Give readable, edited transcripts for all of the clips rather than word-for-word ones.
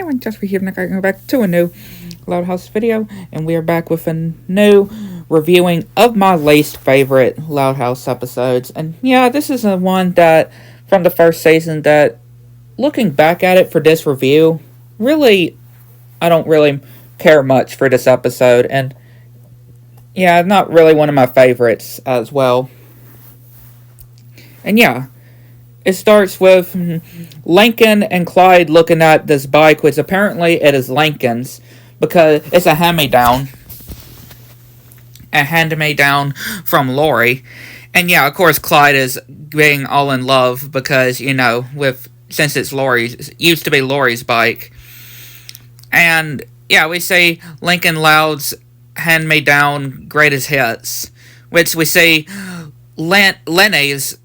Hey everyone, just for here, and going back to a new Loud House video, and we are back with a new reviewing of my least favorite Loud House episodes. And yeah, this is a one that, from the first season, that, looking back at it for this review, really, I don't really care much for this episode, and yeah, not really one of my favorites as well. And yeah, it starts with Lincoln and Clyde looking at this bike, which apparently it is Lincoln's, because it's a hand-me-down. A hand-me-down from Lori. And yeah, of course, Clyde is being all in love because, since it's Lori's, it used to be Lori's bike. And yeah, we see Lincoln Loud's hand-me-down greatest hits, which we see Lenny's,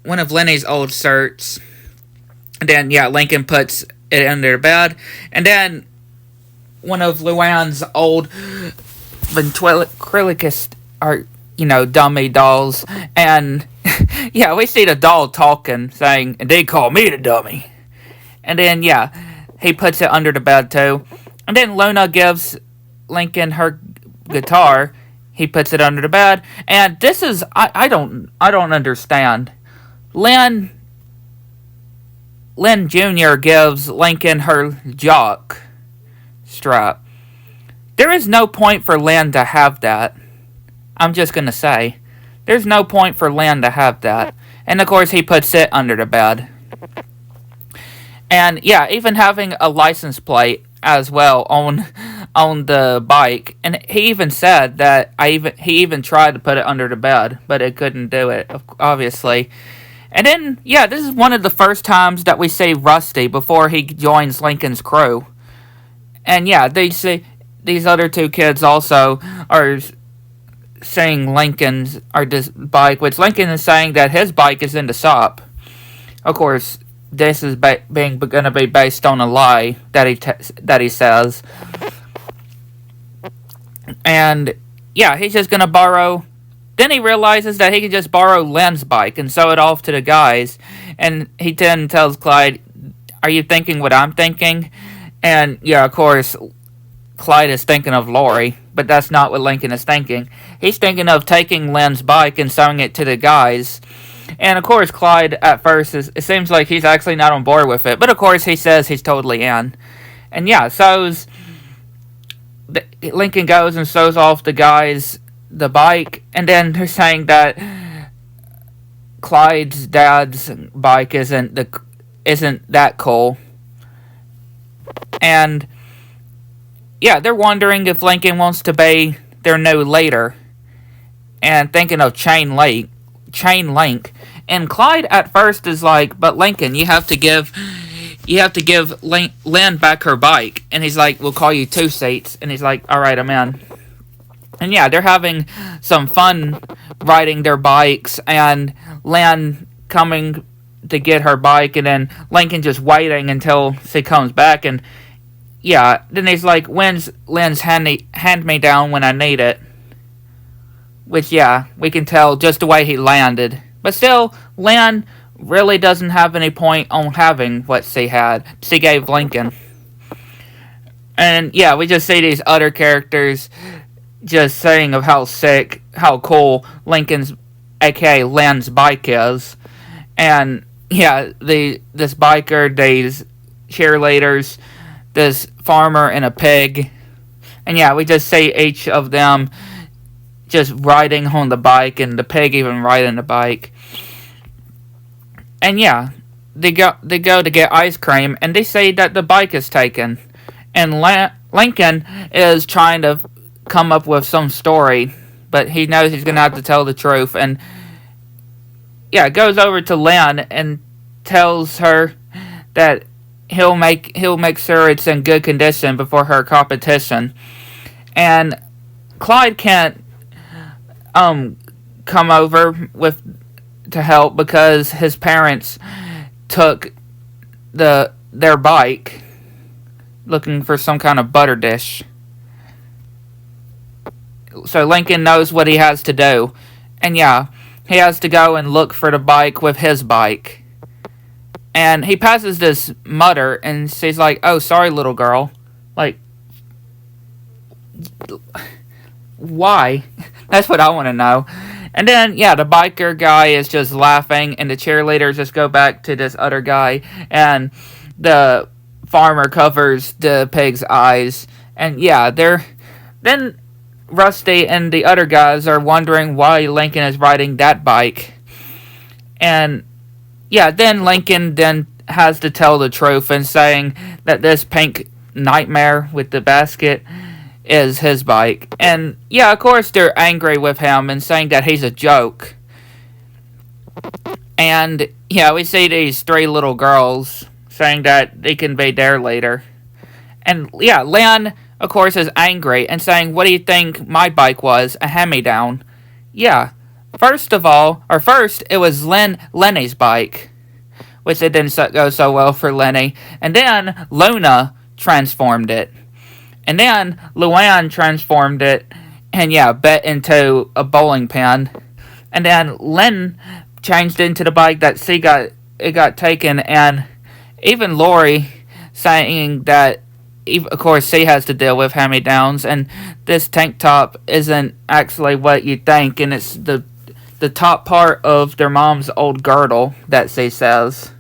one of Lenny's old shirts. And then, yeah, Lincoln puts it under bed. And then one of Luann's old ventriloquist art, dummy dolls. And, yeah, we see the doll talking, saying, "And they call me the dummy." And then, yeah, he puts it under the bed, too. And then Luna gives Lincoln her guitar. He puts it under the bed. And this is, I don't understand. Lynn Jr. gives Lincoln her jock strap. There is no point for Lynn to have that. I'm just going to say. There's no point for Lynn to have that. And of course he puts it under the bed. And yeah, even having a license plate as well on the bike. And he even said that he even tried to put it under the bed, but it couldn't do it, obviously. And then, yeah, this is one of the first times that we see Rusty before he joins Lincoln's crew. And yeah, these other two kids also are saying this bike, which Lincoln is saying that his bike is in the shop. Of course, this is going to be based on a lie that he says. And yeah, he's just going to borrow. Then he realizes that he can just borrow Len's bike and sew it off to the guys. And he then tells Clyde, "Are you thinking what I'm thinking?" And yeah, of course, Clyde is thinking of Lori, but that's not what Lincoln is thinking. He's thinking of taking Len's bike and sewing it to the guys. And of course, Clyde at first it seems like he's actually not on board with it. But of course, he says he's totally in. And yeah, Lincoln goes and sews off the guys the bike, and then they're saying that Clyde's dad's bike isn't that cool. And yeah, they're wondering if Lincoln wants to be their new leader, and thinking of Chain Link. And Clyde at first is like, "But Lincoln, you have to give Lynn back her bike." And he's like, "We'll call you Two Seats." And he's like, "All right, I'm in." And yeah, they're having some fun riding their bikes, and Lynn coming to get her bike, and then Lincoln just waiting until she comes back. And yeah, then he's like, "When's Lynn's hand me down when I need it?" Which, yeah, we can tell just the way he landed. But still, Lynn really doesn't have any point on having what she gave Lincoln. And yeah, we just see these other characters just saying of how cool Lincoln's, aka Lynn's bike is. And yeah, this biker, these cheerleaders, this farmer, and a pig. And yeah, we just see each of them just riding on the bike, and the pig even riding the bike. And yeah, they go to get ice cream, and they say that the bike is taken. And Lincoln is trying to come up with some story, but he knows he's gonna have to tell the truth. And yeah, goes over to Lynn and tells her that he'll make sure it's in good condition before her competition. And Clyde can't come over to help because his parents took their bike looking for some kind of butter dish. So Lincoln knows what he has to do. And yeah, he has to go and look for the bike with his bike. And he passes this mutter, and she's like, "Oh, sorry, little girl." Like, why? That's what I want to know. And then, yeah, the biker guy is just laughing, and the cheerleaders just go back to this other guy, and the farmer covers the pig's eyes. And yeah, then Rusty and the other guys are wondering why Lincoln is riding that bike. And yeah, then Lincoln then has to tell the truth and saying that this pink nightmare with the basket is his bike. And yeah, of course they're angry with him and saying that he's a joke. And yeah, we see these three little girls saying that they can be there later. And yeah, Len, of course, is angry and saying, "What do you think my bike was? A hand-me-down?" Yeah, first, it was Lenny's bike, which it didn't go so well for Lenny. And then Luna transformed it. And then Luann transformed it and, yeah, bet into a bowling pin. And then Len changed into the bike that it got taken. And even Lori saying that, of course, she has to deal with hand-me-downs. And this tank top isn't actually what you think. And it's the top part of their mom's old girdle, that she says.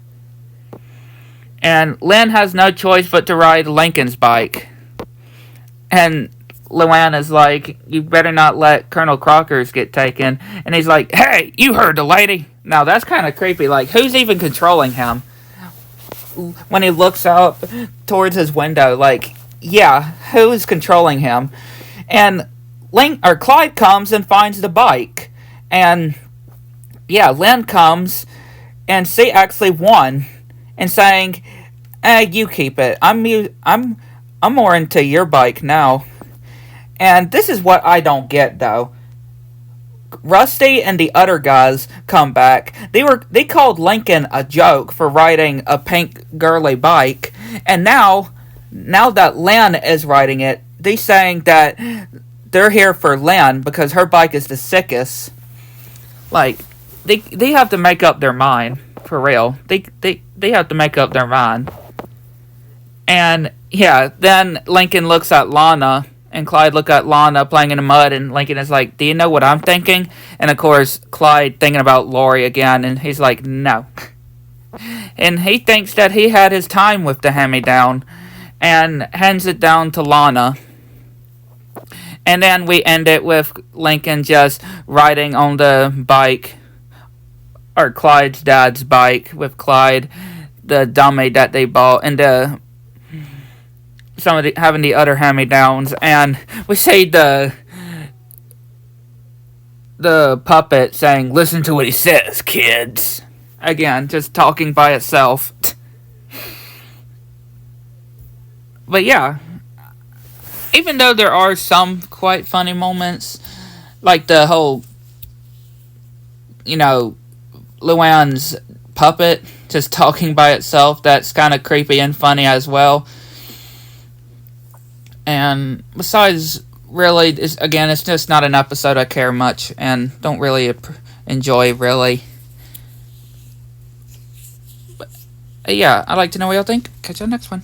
And Len has no choice but to ride Lincoln's bike. And Luann is like, "You better not let Colonel Crocker's get taken." And he's like, "Hey, you heard the lady." Now, that's kind of creepy. Like, who's even controlling him? When he looks up towards his window, like, yeah, who is controlling him? And Clyde comes and finds the bike. And, yeah, Len comes, and she actually won. And saying, "You keep it. I'm more into your bike now." And this is what I don't get, though. Rusty and the other guys come back. They called Lincoln a joke for riding a pink girly bike, and now that Len is riding it, they're saying that they're here for Len because her bike is the sickest. Like, they have to make up their mind, for real. They have to make up their mind. And yeah, then Lincoln looks at Lana, and Clyde look at Lana playing in the mud, and Lincoln is like, "Do you know what I'm thinking?" And of course, Clyde thinking about Lori again, and he's like, "No." And he thinks that he had his time with the hand-me-down, and hands it down to Lana. And then we end it with Lincoln just riding on the bike, or Clyde's dad's bike, with Clyde, the dummy that they bought, and having the other hand-me-downs. And we see the puppet saying, "Listen to what he says, kids." Again, just talking by itself. But yeah, even though there are some quite funny moments, like the whole, Luann's puppet just talking by itself, that's kind of creepy and funny as well. And besides, really, it's just not an episode I care much and don't really enjoy, really. But yeah, I'd like to know what y'all think. Catch you on the next one.